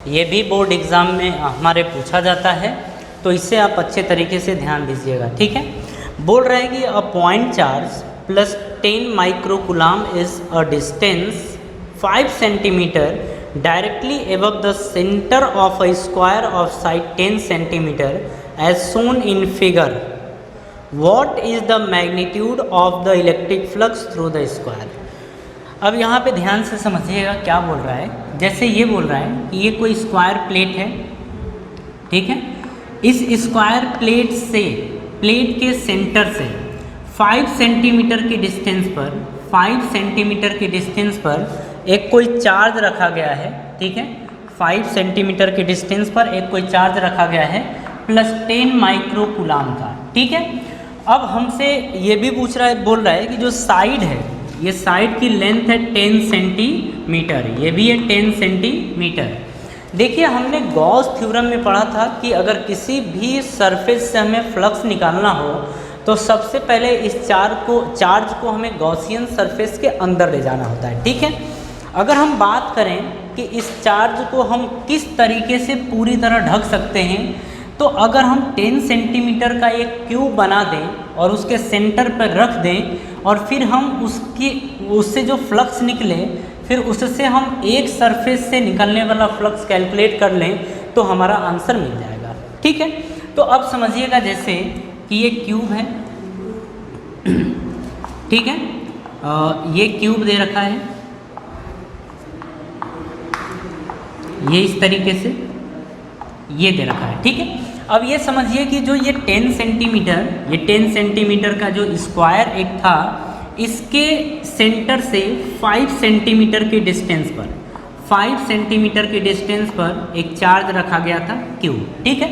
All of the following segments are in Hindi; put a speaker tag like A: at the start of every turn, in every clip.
A: ये भी बोर्ड एग्ज़ाम में हमारे पूछा जाता है, तो इससे आप अच्छे तरीके से ध्यान दीजिएगा। ठीक है, बोल रहा है कि a point charge plus 10 microcoulomb is a distance 5 centimetre directly above the centre of a square of side 10 centimetre as shown in figure. What is the magnitude of the electric flux through the square. अब यहाँ पे ध्यान से समझिएगा क्या बोल रहा है। जैसे ये बोल रहा है कि ये कोई स्क्वायर प्लेट है, ठीक है। इस स्क्वायर प्लेट से, प्लेट के सेंटर से 5 सेंटीमीटर की डिस्टेंस पर, 5 सेंटीमीटर की डिस्टेंस पर एक कोई चार्ज रखा गया है, ठीक है। 5 सेंटीमीटर की डिस्टेंस पर एक कोई चार्ज रखा गया है प्लस 10 माइक्रोकुलाम का, ठीक है। अब हमसे ये भी पूछ रहा है, बोल रहा है कि जो साइड है, ये साइड की लेंथ है 10 सेंटीमीटर, ये भी है 10 सेंटीमीटर। देखिए हमने गॉस थ्योरम में पढ़ा था कि अगर किसी भी सरफेस से हमें फ्लक्स निकालना हो तो सबसे पहले इस चार्ज को हमें गॉसियन सरफेस के अंदर ले जाना होता है, ठीक है। अगर हम बात करें कि इस चार्ज को हम किस तरीके से पूरी तरह ढक सकते हैं, तो अगर हम 10 सेंटीमीटर का एक क्यूब बना दें और उसके सेंटर पर रख दें और फिर हम उससे जो फ्लक्स निकले, फिर उससे हम एक सरफेस से निकलने वाला फ्लक्स कैलकुलेट कर लें तो हमारा आंसर मिल जाएगा, ठीक है। तो अब समझिएगा जैसे कि ये क्यूब है, ठीक है, ये क्यूब दे रखा है, ये इस तरीके से ये दे रखा है, ठीक है। अब ये समझिए कि जो ये 10 सेंटीमीटर, ये 10 सेंटीमीटर का जो स्क्वायर एक था, इसके सेंटर से 5 सेंटीमीटर की डिस्टेंस पर, 5 सेंटीमीटर की डिस्टेंस पर एक चार्ज रखा गया था क्यूब, ठीक है।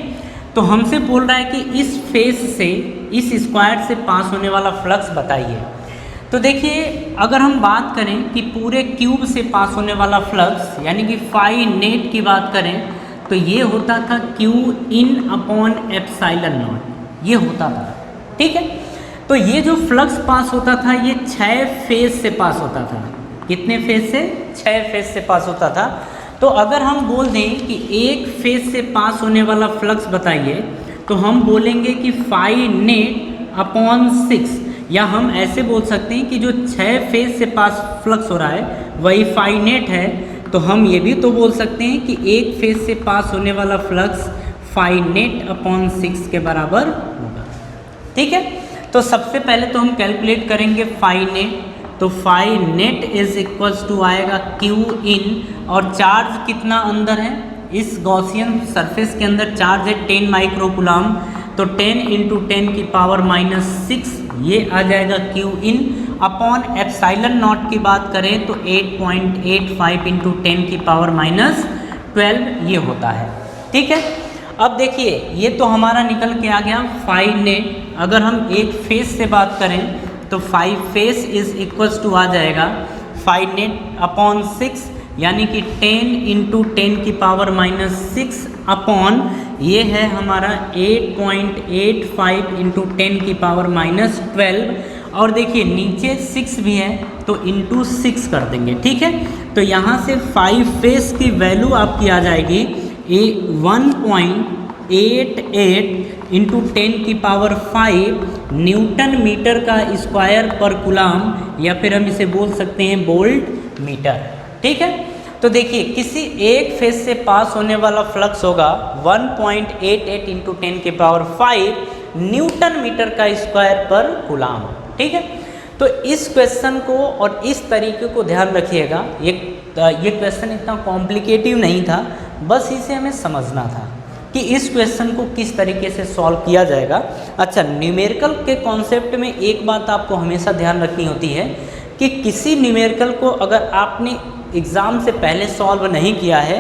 A: तो हमसे बोल रहा है कि इस फेस से, इस स्क्वायर से पास होने वाला फ्लक्स बताइए। तो देखिए अगर हम बात करें कि पूरे क्यूब से पास होने वाला फ्लक्स यानी कि फाई नेट की बात करें तो ये होता था Q in upon epsilon not, ये होता था, ठीक है। तो ये जो फ्लक्स पास होता था ये 6 फेज से पास होता था। कितने फेज से? 6 फेज से पास होता था। तो अगर हम बोल दें कि एक फेज से पास होने वाला फ्लक्स बताइए तो हम बोलेंगे कि फाई नेट अपॉन 6, या हम ऐसे बोल सकते हैं कि जो 6 फेज से पास फ्लक्स हो रहा है वही फाई नेट है। तो हम ये भी तो बोल सकते हैं कि एक फेज से पास होने वाला फ्लक्स फाई नेट अपॉन 6 के बराबर होगा, ठीक है। तो सबसे पहले तो हम कैलकुलेट करेंगे फाई नेट। तो phi net is equals to आएगा Q इन, और चार्ज कितना अंदर है, इस गॉसियन सरफेस के अंदर चार्ज है 10 माइक्रोकुलाम, तो 10 इंटू 10 की पावर -6 ये आ जाएगा Q in upon epsilon not की बात करें तो 8.85 इंटू 10 की पावर -12 ये होता है, ठीक है। अब देखिए ये तो हमारा निकल के आ गया फाई नेट। अगर हम एक फेज से बात करें तो 5 फेज इज इक्वल्स टू आ जाएगा फाई नेट अपॉन 6 यानी कि 10 इंटू 10 की पावर -6 अपॉन ये है हमारा 8.85 इंटू 10 की पावर -12, और देखिए नीचे 6 भी है तो इंटू 6 कर देंगे, ठीक है। तो यहाँ से 5 फेज की वैल्यू आपकी आ जाएगी 1.88 इंटू 10 की पावर 5 न्यूटन मीटर का स्क्वायर पर कुलाम, या फिर हम इसे बोल सकते हैं वोल्ट मीटर, ठीक है। तो देखिए किसी एक फेज से पास होने वाला फ्लक्स होगा 1.88 इंटू 10 की पावर 5 न्यूटन मीटर का स्क्वायर पर कुलाम, ठीक है। तो इस क्वेश्चन को और इस तरीके को ध्यान रखिएगा। ये क्वेश्चन इतना कॉम्प्लिकेटिव नहीं था, बस इसे हमें समझना था कि इस क्वेश्चन को किस तरीके से सॉल्व किया जाएगा। अच्छा, न्यूमेरिकल के कॉन्सेप्ट में एक बात आपको हमेशा ध्यान रखनी होती है कि किसी न्यूमेरिकल को अगर आपने एग्ज़ाम से पहले सॉल्व नहीं किया है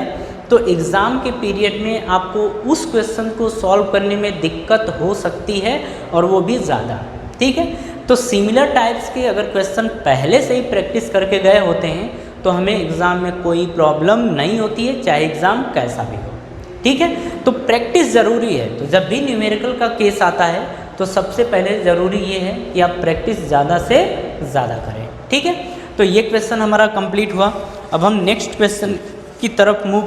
A: तो एग्ज़ाम के पीरियड में आपको उस क्वेश्चन को सॉल्व करने में दिक्कत हो सकती है, और वो भी ज़्यादा, ठीक है। तो सिमिलर टाइप्स के अगर क्वेश्चन पहले से ही प्रैक्टिस करके गए होते हैं तो हमें एग्ज़ाम में कोई प्रॉब्लम नहीं होती है, चाहे एग्ज़ाम कैसा भी हो, ठीक है। तो प्रैक्टिस ज़रूरी है। तो जब भी न्यूमेरिकल का केस आता है तो सबसे पहले ज़रूरी ये है कि आप प्रैक्टिस ज़्यादा से ज़्यादा करें, ठीक है। तो ये क्वेश्चन हमारा कंप्लीट हुआ। अब हम नेक्स्ट क्वेश्चन की तरफ मूव